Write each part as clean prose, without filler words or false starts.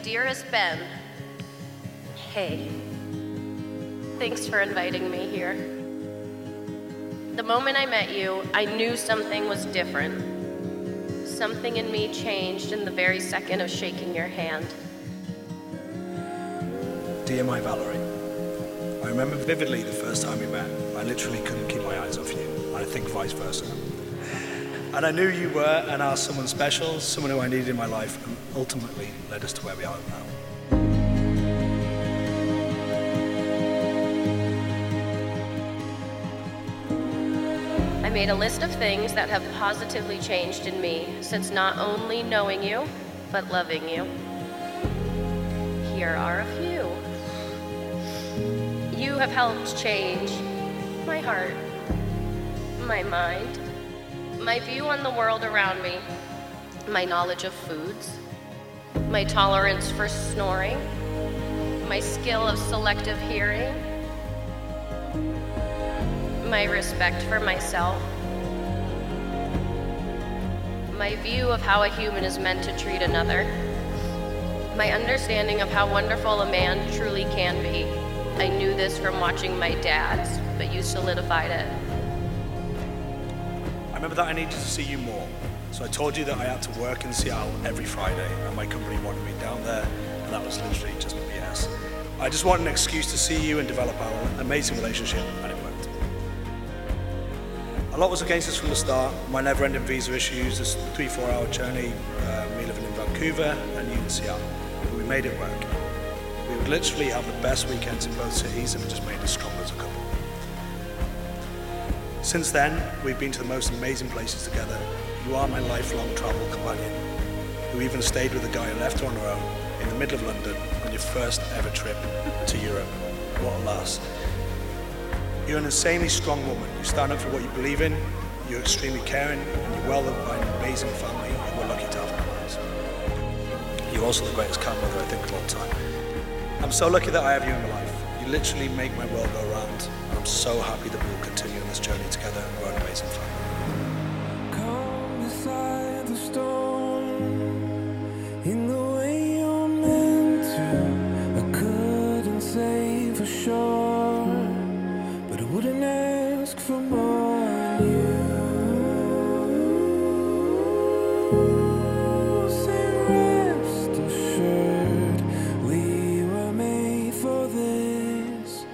dearest Ben, hey, thanks for inviting me here. The moment I met you, I knew something was different. Something in me changed in the very second of shaking your hand. Dear my Valerie, I remember vividly the first time we met. I literally couldn't keep my eyes off you, and I think vice versa. And I knew you were and are someone special, someone who I needed in my life, and ultimately led us to where we are now. I made a list of things that have positively changed in me since not only knowing you, but loving you. Here are a few. You have helped change my heart, my mind, my view on the world around me, my knowledge of foods, my tolerance for snoring, my skill of selective hearing, my respect for myself, my view of how a human is meant to treat another, my understanding of how wonderful a man truly can be. I knew this from watching my dad's, but you solidified it. I remember that I needed to see you more, so I told you that I had to work in Seattle every Friday, and my company wanted me down there, and that was literally just BS. I just wanted an excuse to see you and develop our amazing relationship, and it worked. A lot was against us from the start. My never-ending visa issues, this 3-4 hour journey, me living in Vancouver and you in Seattle. But we made it work. We would literally have the best weekends in both cities, and it just made us stronger as a couple. Since then, we've been to the most amazing places together. You are my lifelong travel companion, who even stayed with a guy who left her on her own in the middle of London on your first ever trip to Europe. What a lass. You're an insanely strong woman. You stand up for what you believe in, you're extremely caring, and you're well loved by an amazing family who we're lucky to have in our lives. You're also the greatest cat mother I think of all time. I'm so lucky that I have you in my life. You literally make my world go round, and I'm so happy that we'll continue on this journey together and grow an amazing family. Come beside the storm in the way you're meant to. I couldn't say for sure, but I wouldn't ask for more than you. Say rest assured, we were made for this.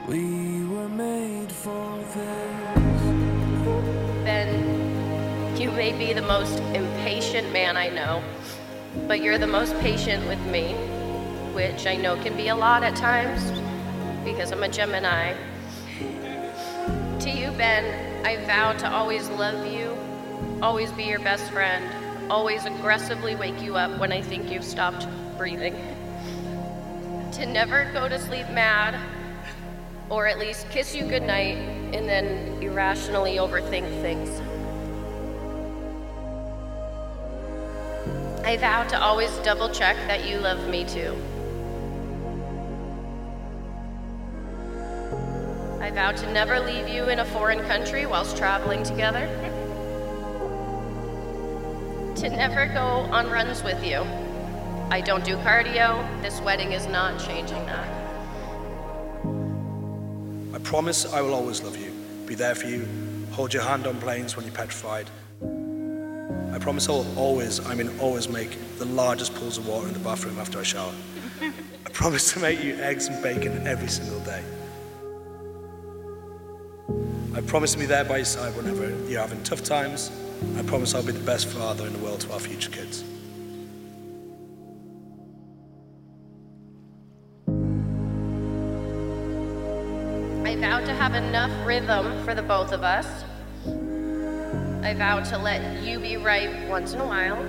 We were made for this. Ben, you may be the most impatient man I know, but you're the most patient with me, which I know can be a lot at times because I'm a Gemini. To you, Ben, I vow to always love you, always be your best friend, always aggressively wake you up when I think you've stopped breathing. To never go to sleep mad, or at least kiss you goodnight and then irrationally overthink things. I vow to always double check that you love me too. I vow to never leave you in a foreign country whilst traveling together. To never go on runs with you. I don't do cardio. This wedding is not changing that. I promise I will always love you, be there for you, hold your hand on planes when you're petrified. I promise I will always make the largest pools of water in the bathroom after I shower. I promise to make you eggs and bacon every single day. I promise to be there by your side whenever you're having tough times. I promise I'll be the best father in the world to our future kids. I vow to have enough rhythm for the both of us. I vow to let you be right once in a while.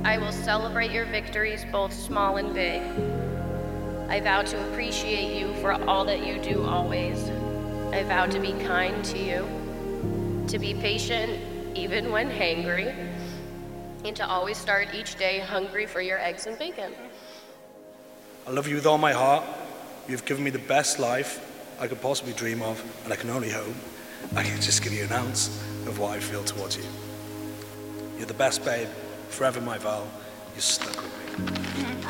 I will celebrate your victories, both small and big. I vow to appreciate you for all that you do always. I vow to be kind to you, to be patient even when hangry, and to always start each day hungry for your eggs and bacon. I love you with all my heart. You've given me the best life I could possibly dream of, and I can only hope I can just give you an ounce of what I feel towards you. You're the best, babe, forever my Val, you're stuck with me.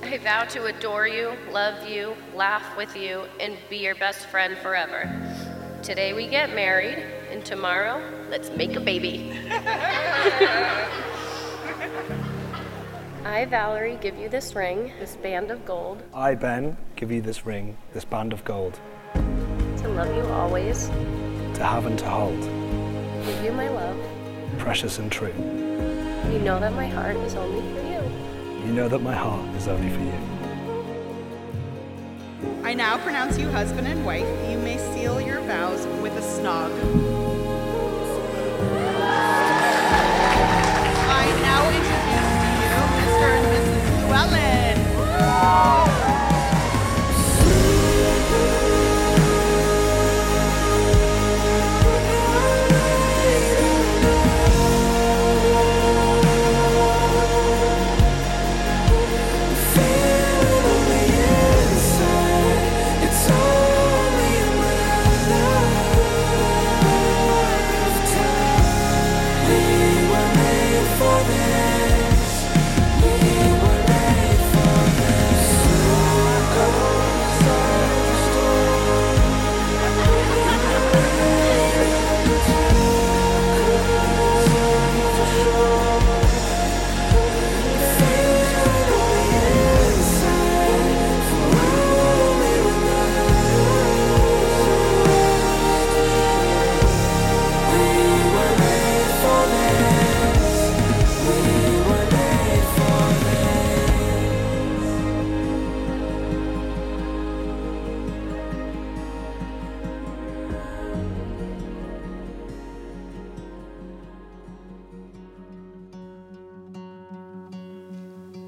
I vow to adore you, love you, laugh with you, and be your best friend forever. Today we get married, and tomorrow, let's make a baby. I, Valerie, give you this ring, this band of gold. I, Ben, give you this ring, this band of gold. To love you always. To have and to hold. Give you my love. Precious and true. You know that my heart is only for you. You know that my heart is only for you. I now pronounce you husband and wife. You may seal your vows with a snog. I now introduce to you Mr. and Mrs. Llewellyn.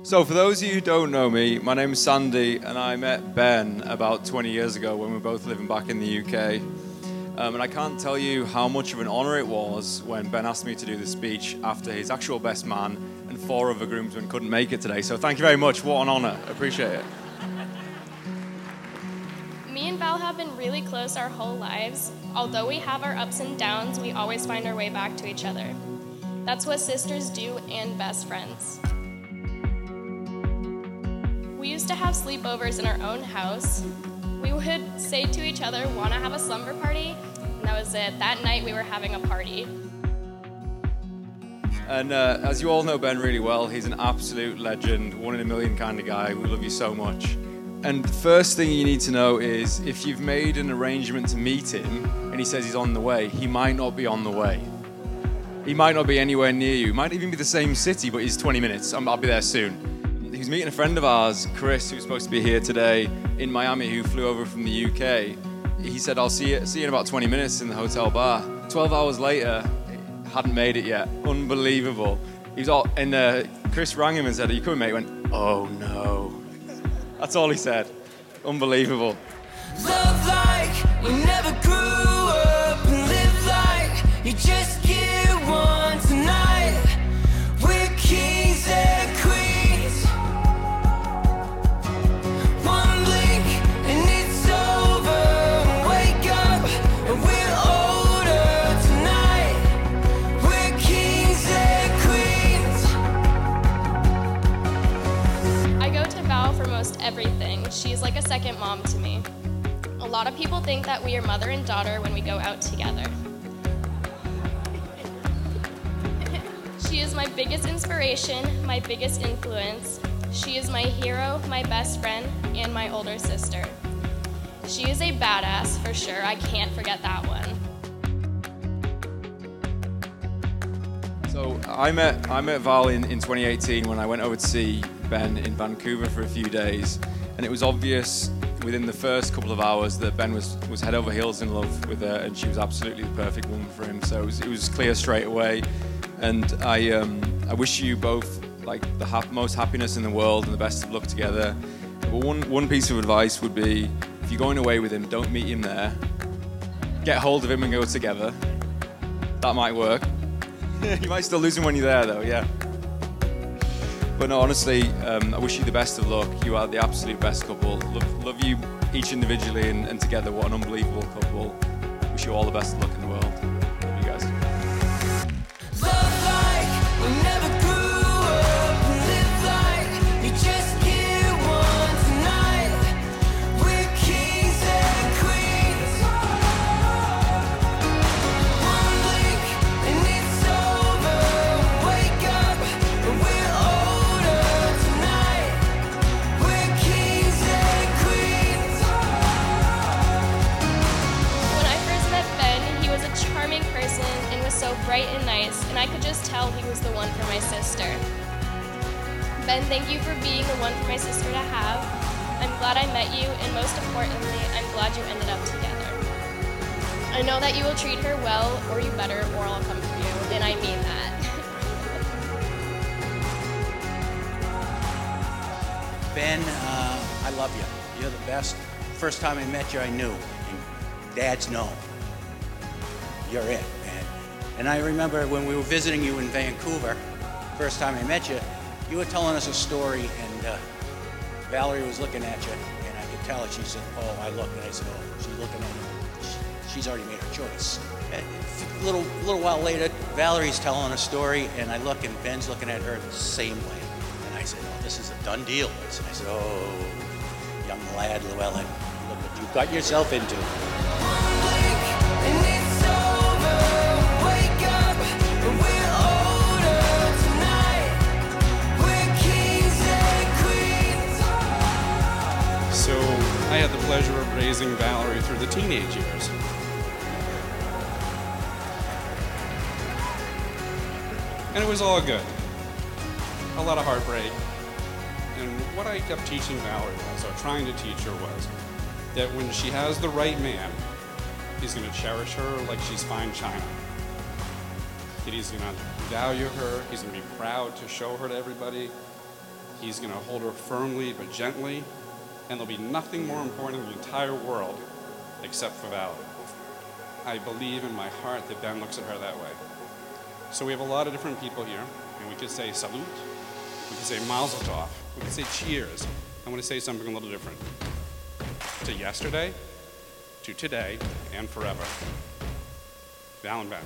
So for those of you who don't know me, my name is Sandy, and I met Ben about 20 years ago when we were both living back in the UK. And I can't tell you how much of an honour it was when Ben asked me to do the speech after his actual best man and 4 other groomsmen couldn't make it today. So thank you very much. What an honour. Appreciate it. Me and Val have been really close our whole lives. Although we have our ups and downs, we always find our way back to each other. That's what sisters do and best friends. We used to have sleepovers in our own house. We would say to each other, "Want to have a slumber party?" And that was it. That night we were having a party. And as you all know Ben really well, he's an absolute legend, one in a million kind of guy. We love you so much. And the first thing you need to know is if you've made an arrangement to meet him and he says he's on the way, he might not be on the way. He might not be anywhere near you. He might even be the same city, but he's 20 minutes. I'll be there soon. He's meeting a friend of ours, Chris, who's supposed to be here today in Miami, who flew over from the UK. He said, "I'll see you in about 20 minutes in the hotel bar." 12 hours later, hadn't made it yet. Unbelievable. He was all, and Chris rang him and said, "Are you coming, mate?" He went, "Oh no." That's all he said. Unbelievable. Love like we never grew up and live like you just get one tonight. We're kings and queens. One blink and it's over. Wake up and we're older tonight. We're kings and queens. I go to Val for most everything. She's like a second mom to me. A lot of people think that we are mother and daughter when we go out together. She is my biggest inspiration, my biggest influence. She is my hero, my best friend, and my older sister. She is a badass for sure. I can't forget that one. So I met Val in 2018 when I went over to see Ben in Vancouver for a few days, and it was obvious within the first couple of hours that Ben was head over heels in love with her, and she was absolutely the perfect woman for him. So it was clear straight away, and I wish you both like the most happiness in the world and the best of luck together. But one piece of advice would be, if you're going away with him, don't meet him there. Get hold of him and go together. That might work. You might still lose him when you're there, though. Yeah. But no, honestly, I wish you the best of luck. You are the absolute best couple. Love you each individually and together. What an unbelievable couple. Wish you all the best of luck in the world. Love you guys. Love like we never grew up. Ben, thank you for being the one for my sister to have. I'm glad I met you, and most importantly, I'm glad you ended up together. I know that you will treat her well, or you better, or I'll come for you, and I mean that. Ben, I love you. You're the best. First time I met you, I knew. And dads know. You're it, man. And I remember when we were visiting you in Vancouver, first time I met you, you were telling us a story, and Valerie was looking at you, and I could tell it. She said, oh, I looked, and I said, oh, she's looking at you. She's already made her choice. And a little while later, Valerie's telling a story, and I look, and Ben's looking at her the same way. And I said, oh, this is a done deal. And I said, oh, young lad, Llewellyn, look what you got yourself into. So I had the pleasure of raising Valerie through the teenage years. And it was all good. A lot of heartbreak. And what I kept teaching Valerie was, or trying to teach her was, that when she has the right man, he's going to cherish her like she's fine china. That he's going to value her, he's going to be proud to show her to everybody. He's going to hold her firmly but gently. And there'll be nothing more important in the entire world except for Valerie. I believe in my heart that Ben looks at her that way. So we have a lot of different people here, and we could say salute, we could say mazel tov, we could say cheers. I want to say something a little different. To yesterday, to today, and forever. Val and Ben.